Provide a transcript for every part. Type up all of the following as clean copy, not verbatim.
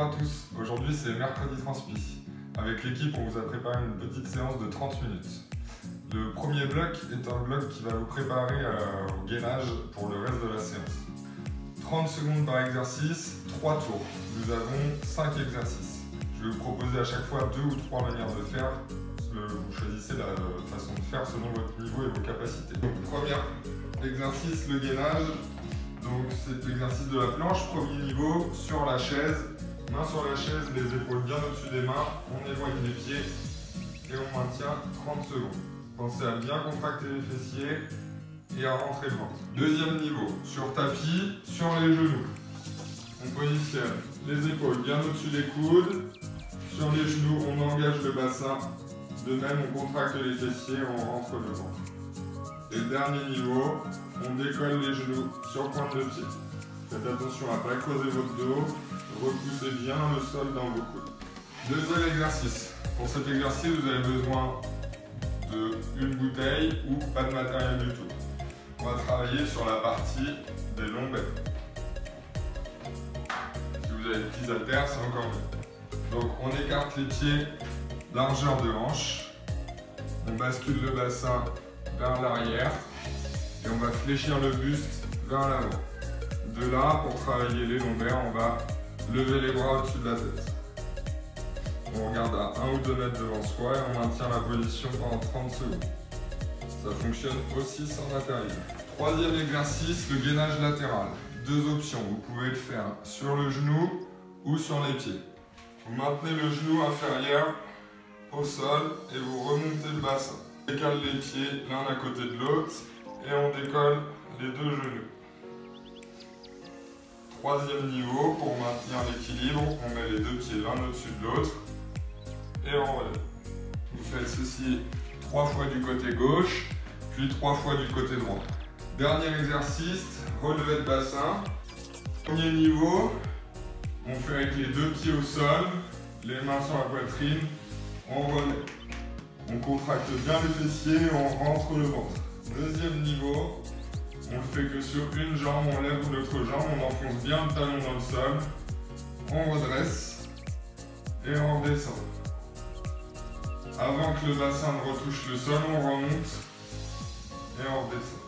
Bonjour à tous, aujourd'hui c'est mercredi transpi. Avec l'équipe on vous a préparé une petite séance de 30 minutes. Le premier bloc est un bloc qui va vous préparer au gainage pour le reste de la séance. 30 secondes par exercice, 3 tours. Nous avons 5 exercices. Je vais vous proposer à chaque fois 2 ou 3 manières de faire. Vous choisissez la façon de faire selon votre niveau et vos capacités. Donc, premier exercice, le gainage. Donc c'est l'exercice de la planche, premier niveau, sur la chaise, main sur la chaise, les épaules bien au-dessus des mains, on éloigne les pieds et on maintient 30 secondes. Pensez à bien contracter les fessiers et à rentrer le ventre. Deuxième niveau, sur tapis, sur les genoux. On positionne les épaules bien au-dessus des coudes, sur les genoux on engage le bassin, de même on contracte les fessiers, on rentre le ventre. Et dernier niveau, on décolle les genoux sur pointe de pied. Faites attention à ne pas creuser votre dos, repoussez bien le sol dans vos coudes. Deuxième exercice. Pour cet exercice, vous avez besoin d'une bouteille ou pas de matériel du tout. On va travailler sur la partie des lombaires. Si vous avez des petits haltères, c'est encore mieux. Donc on écarte les pieds, largeur de hanche. On bascule le bassin vers l'arrière et on va fléchir le buste vers l'avant. De là, pour travailler les lombaires, on va lever les bras au-dessus de la tête. On regarde à 1 ou 2 mètres devant soi et on maintient la position pendant 30 secondes. Ça fonctionne aussi sans matériel. Troisième exercice, le gainage latéral. Deux options, vous pouvez le faire sur le genou ou sur les pieds. Vous maintenez le genou inférieur au sol et vous remontez le bassin. On décale les pieds l'un à côté de l'autre et on décolle les deux genoux. Troisième niveau, pour maintenir l'équilibre, on met les deux pieds l'un au-dessus de l'autre et on relève. Vous faites ceci 3 fois du côté gauche, puis 3 fois du côté droit. Dernier exercice, relevé de bassin. Premier niveau, on fait avec les deux pieds au sol, les mains sur la poitrine, on relève. On contracte bien les fessiers et on rentre le ventre. Deuxième niveau, on le fait que sur une jambe, on lève l'autre jambe, on enfonce bien le talon dans le sol, on redresse et on redescend. Avant que le bassin ne retouche le sol, on remonte et on redescend.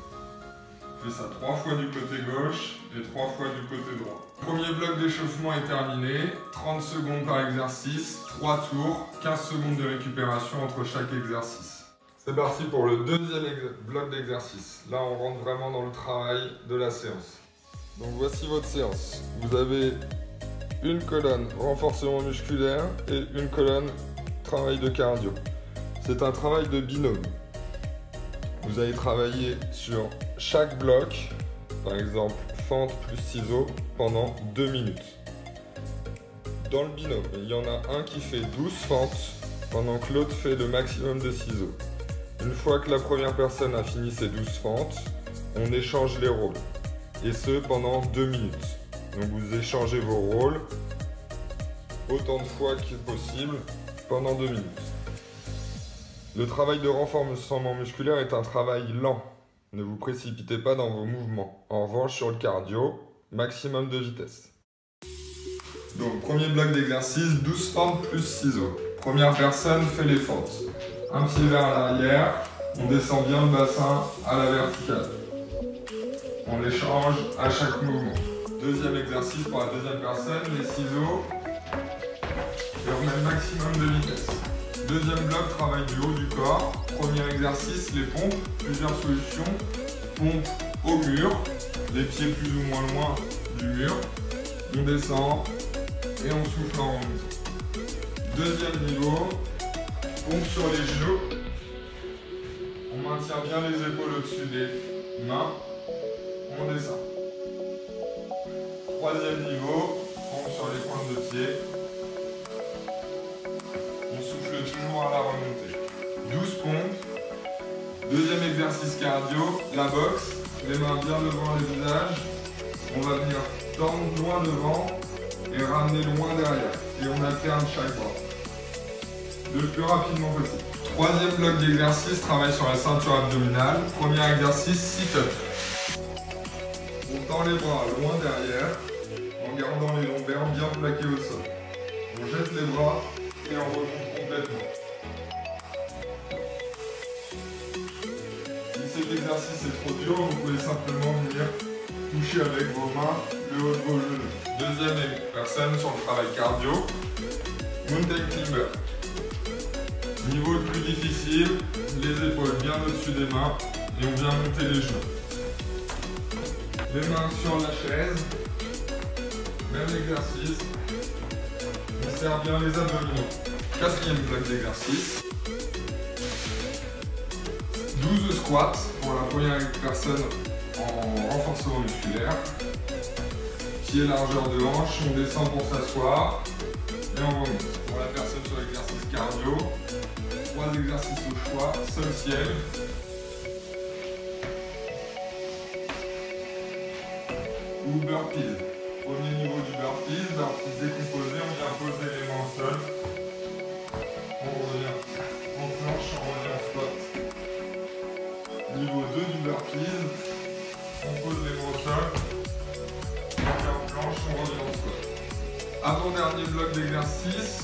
On fait ça 3 fois du côté gauche et 3 fois du côté droit. Premier bloc d'échauffement est terminé, 30 secondes par exercice, 3 tours, 15 secondes de récupération entre chaque exercice. C'est parti pour le deuxième bloc d'exercice. Là, on rentre vraiment dans le travail de la séance. Donc voici votre séance. Vous avez une colonne renforcement musculaire et une colonne travail de cardio. C'est un travail de binôme. Vous allez travailler sur chaque bloc, par exemple fente plus ciseaux, pendant 2 minutes. Dans le binôme, il y en a un qui fait 12 fentes pendant que l'autre fait le maximum de ciseaux. Une fois que la première personne a fini ses 12 fentes, on échange les rôles. Et ce pendant 2 minutes. Donc vous échangez vos rôles autant de fois que possible pendant 2 minutes. Le travail de renforcement musculaire est un travail lent. Ne vous précipitez pas dans vos mouvements. En revanche, sur le cardio, maximum de vitesse. Donc, premier bloc d'exercice, 12 fentes plus ciseaux. Première personne fait les fentes. Un pied vers l'arrière, on descend bien le bassin à la verticale. On les change à chaque mouvement. Deuxième exercice pour la deuxième personne, les ciseaux. Et on met le maximum de vitesse. Deuxième bloc, travail du haut du corps. Premier exercice, les pompes, plusieurs solutions. Pompe au mur, les pieds plus ou moins loin du mur. On descend et on souffle en remontant. Deuxième niveau, pompe sur les genoux. On maintient bien les épaules au-dessus des mains. On descend. Troisième niveau, pompe sur les pointes de pied. On souffle toujours à la remontée. 12 pompes. Deuxième exercice cardio, la boxe. Les mains bien devant le visage. On va venir tendre loin devant et ramener loin derrière. Et on alterne chaque bras. Le plus rapidement possible. Troisième bloc d'exercice, travail sur la ceinture abdominale. Premier exercice, sit-up. On tend les bras loin derrière en gardant les lombaires bien plaqués au sol. On jette les bras et on remonte complètement. Si cet exercice est trop dur, vous pouvez simplement venir toucher avec vos mains le haut de vos genoux. Deuxième personne sur le travail cardio, mountain climber. Niveau le plus difficile, les épaules bien au-dessus des mains et on vient monter les genoux. Les mains sur la chaise, même exercice. On serre bien les abdominaux. Quatrième bloc d'exercice. 12 squats pour la première personne en renforcement musculaire. Pied largeur de hanche, on descend pour s'asseoir et on remonte. Pour la personne sur l'exercice cardio, 3 exercices au choix, seul ciel. Ou burpees. Premier niveau du burpees décomposé, on vient poser les mains au sol. On revient en planche, on revient en squat. Niveau 2 du burpees, on pose les mains au sol. On revient en planche, on revient en squat. Avant-dernier bloc d'exercice,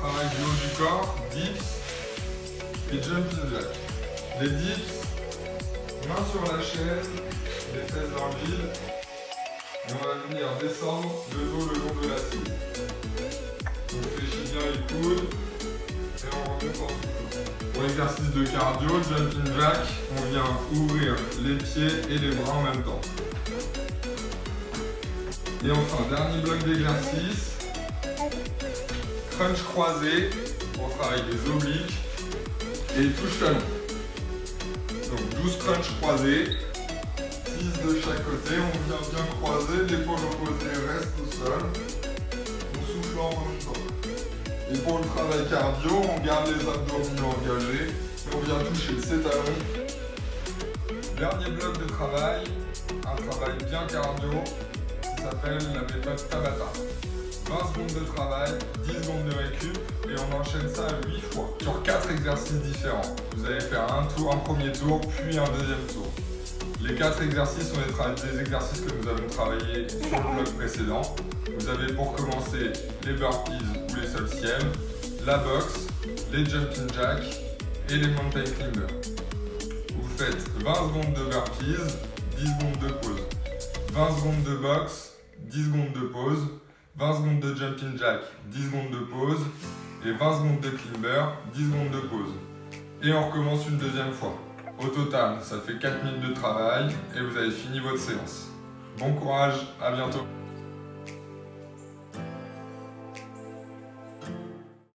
travail du haut du corps, dips et jumping jack. Les dips, main sur la chaise, les fesses dans le vide. Et on va venir descendre le dos le long de l'assise. On fléchit bien les coudes et on remonte en souffle. Pour l'exercice de cardio, jumping jack, on vient ouvrir les pieds et les bras en même temps. Et enfin, dernier bloc d'exercice, crunch croisé pour travailler des obliques et touche talon. Donc 12 crunch croisés. De chaque côté, on vient bien croiser, l'épaule opposée reste au sol, on souffle en remontant. Et pour le travail cardio, on garde les abdominaux engagés et on vient toucher ses talons. Dernier bloc de travail, un travail bien cardio qui s'appelle la méthode Tabata. 20 secondes de travail, 10 secondes de récup et on enchaîne ça 8 fois sur 4 exercices différents. Vous allez faire un premier tour puis un deuxième tour. Les 4 exercices sont des exercices que nous avons travaillés sur le bloc précédent. Vous avez pour commencer les burpees ou les sols ciels, la boxe, les jumping jacks et les mountain climbers. Vous faites 20 secondes de burpees, 10 secondes de pause. 20 secondes de boxe, 10 secondes de pause. 20 secondes de jumping jack, 10 secondes de pause. Et 20 secondes de climber, 10 secondes de pause. Et on recommence une deuxième fois. Au total, ça fait 4 minutes de travail et vous avez fini votre séance. Bon courage, à bientôt.